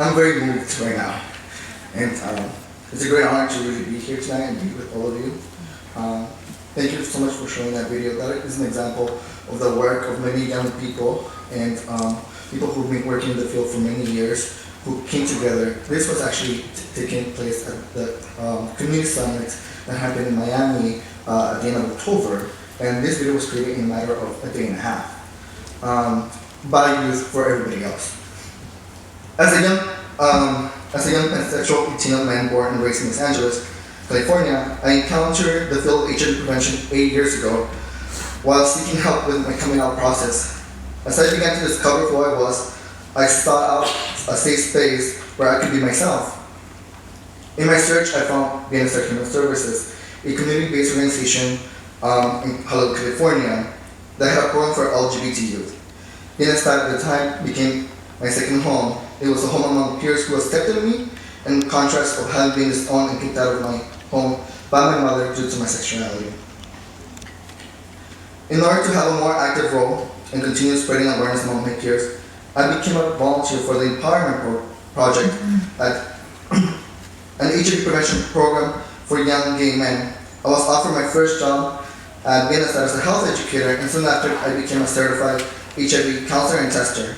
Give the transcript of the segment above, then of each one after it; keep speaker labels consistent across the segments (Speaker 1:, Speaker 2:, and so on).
Speaker 1: I'm very moved right now, and it's a great honor to really be here tonight and be with all of you. Thank you so much for showing that video. That is an example of the work of many young people and people who've been working in the field for many years who came together. This was actually taking place at the community summit that happened in Miami at the end of October, and this video was created in a matter of a day and a half by youth for everybody else. As a young pansexual Latino man born and raised in Los Angeles, California, I encountered the field of HIV prevention 8 years ago while seeking help with my coming out process. As I began to discover who I was, I sought out a safe space where I could be myself. In my search, I found BNSR Human Services, a community-based organization in Hollywood, California, that had a program for LGBT youth. BNSR at the time became my second home. It was a home among peers who accepted me, in contrast of having been disowned and kicked out of my home by my mother due to my sexuality. In order to have a more active role and continue spreading awareness among my peers, I became a volunteer for the Empowerment Project at an HIV prevention program for young gay men. I was offered my first job at BNSR as a health educator, and soon after I became a certified HIV counselor and tester.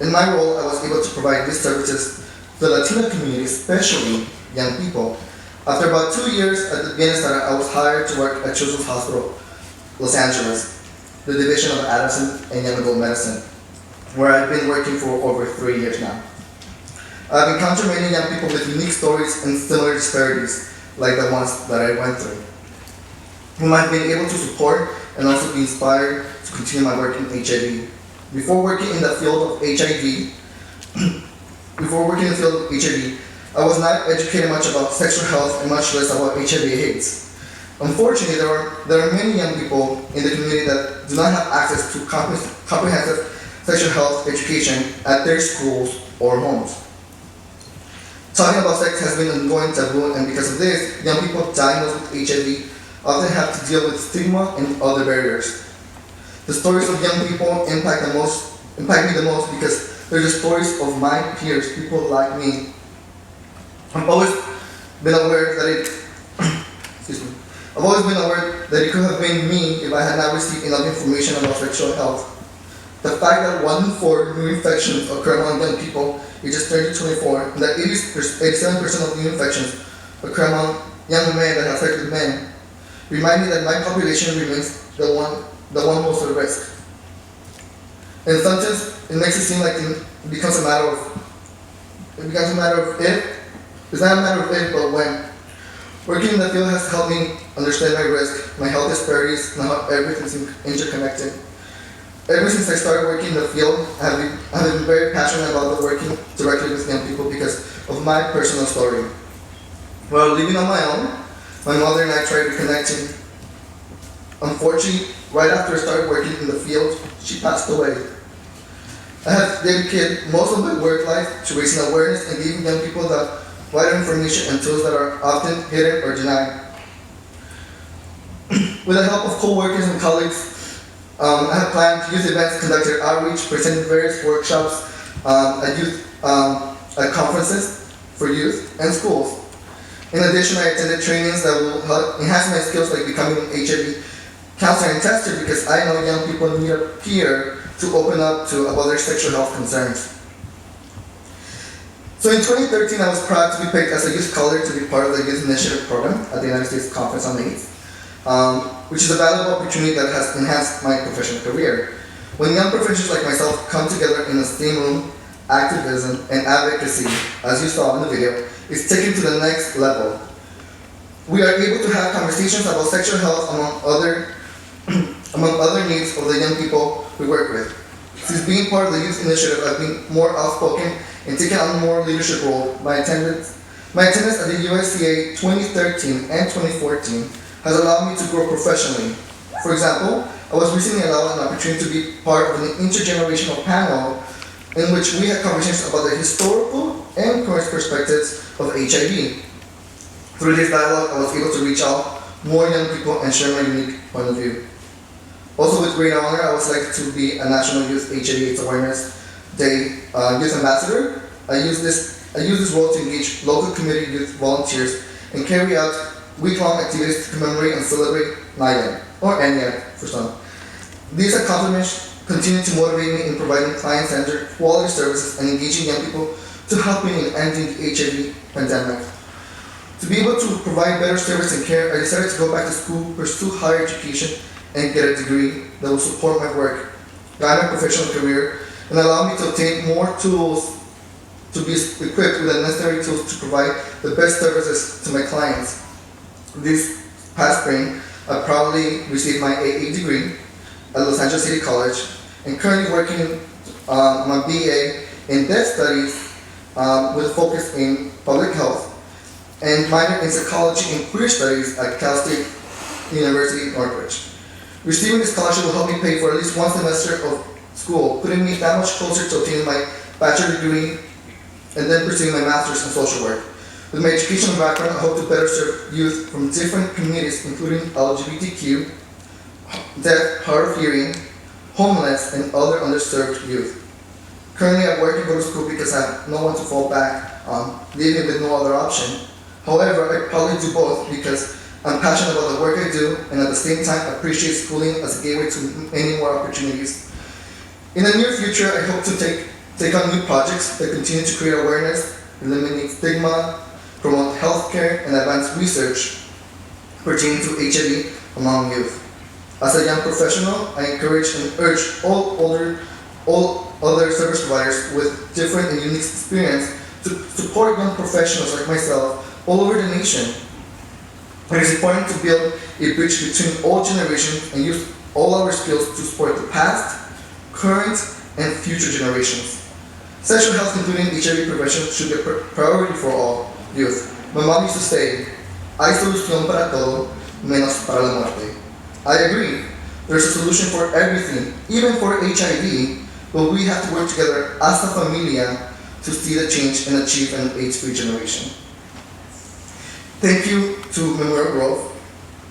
Speaker 1: In my role, I was able to provide these services to the Latino community, especially young people. After about 2 years at the BNSR, I was hired to work at Children's Hospital, Los Angeles, the division of adolescent and young adult medicine, where I've been working for over 3 years now. I've encountered many young people with unique stories and similar disparities, like the ones that I went through, whom I've been able to support and also be inspired to continue my work in HIV. Before working in the field of HIV, I was not educated much about sexual health and much less about HIV/AIDS. Unfortunately, there are many young people in the community that do not have access to comprehensive sexual health education at their schools or homes. Talking about sex has been an ongoing taboo, and because of this, young people diagnosed with HIV often have to deal with stigma and other barriers. The stories of young people impact me the most because they're the stories of my peers, people like me. I've always been aware that it could have been me if I had not received enough information about sexual health. The fact that 1 in 4 new infections occur among young people ages 30 to 24, and that 87% of new infections occur among young men that have sex with men, remind me that my population remains the one most at risk. And sometimes it makes it seem like it becomes a matter of if. It's not a matter of if, but when. Working in the field has helped me understand my risk, my health disparities, and how everything's interconnected. Ever since I started working in the field, I've been very passionate about working directly with young people because of my personal story. While living on my own, my mother and I tried reconnecting. Unfortunately, right after I started working in the field, she passed away. I have dedicated most of my work life to raising awareness and giving young people the vital information and tools that are often hidden or denied. With the help of co-workers and colleagues, I have planned youth events, conducted outreach, presented various workshops at conferences for youth and schools. In addition, I attended trainings that will help enhance my skills, like becoming an HIV counselor and tester, because I know young people need a peer to open up to about their sexual health concerns. So in 2013, I was proud to be picked as a youth scholar to be part of the Youth Initiative Program at the United States Conference on AIDS, which is a valuable opportunity that has enhanced my professional career. When young professionals like myself come together in the same room, activism and advocacy, as you saw in the video, is taken to the next level. We are able to have conversations about sexual health among other needs of the young people we work with. Since being part of the Youth Initiative, I've been more outspoken and taken on a more leadership role. My attendance at the USCA 2013 and 2014 has allowed me to grow professionally. For example, I was recently allowed an opportunity to be part of an intergenerational panel in which we had conversations about the historical and current perspectives of HIV. Through this dialogue, I was able to reach out more young people and share my unique point of view. Also, with great honor, I was selected to be a National Youth HIV/AIDS Awareness Day Youth Ambassador. I use this I use this role to engage local community youth volunteers and carry out week-long activities to commemorate and celebrate Nayan, or Anya for some. These accomplishments continue to motivate me in providing client-centered quality services and engaging young people to help me in ending the HIV pandemic. To be able to provide better service and care, I decided to go back to school, pursue higher education, and get a degree that will support my work, guide my professional career, and allow me to obtain more tools to be equipped with the necessary tools to provide the best services to my clients. This past spring, I proudly received my AA degree at Los Angeles City College and currently working on my BA in Deaf Studies with focus in public health and minor in psychology and queer studies at Cal State University, Northridge. Receiving this scholarship will help me pay for at least one semester of school, putting me that much closer to obtaining my bachelor degree and then pursuing my master's in social work. With my educational background, I hope to better serve youth from different communities, including LGBTQ, deaf, hard of hearing, homeless, and other underserved youth. Currently, I work and go to school because I have no one to fall back on, leaving with no other option. However, I probably do both because I'm passionate about the work I do and at the same time appreciate schooling as a gateway to many more opportunities. In the near future, I hope to take on new projects that continue to create awareness, eliminate stigma, promote healthcare, and advance research pertaining to HIV among youth. As a young professional, I encourage and urge all other service providers with different and unique experience to support young professionals like myself all over the nation. It is important to build a bridge between all generations and use all our skills to support the past, current, and future generations. Sexual health, including HIV prevention, should be a priority for all youth. My mom used to say, "Hay solución para todo, menos para la muerte." I agree. There's a solution for everything, even for HIV, but we have to work together as a familia to see the change and achieve an AIDS-free generation. Thank you to Memorial Grove,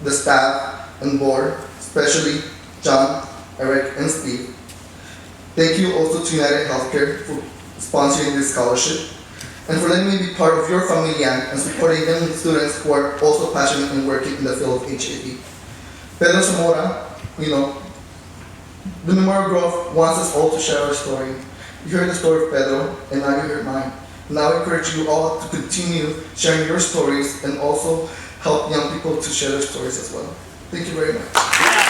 Speaker 1: the staff and board, especially John, Eric, and Steve. Thank you also to United Healthcare for sponsoring this scholarship and for letting me be part of your familia and supporting young students who are also passionate and working in the field of HIV. Pedro Zamora, the Memorial Grove wants us all to share our story. You heard the story of Pedro, and now you heard mine. Now I encourage you all to continue sharing your stories and also help young people to share their stories as well. Thank you very much.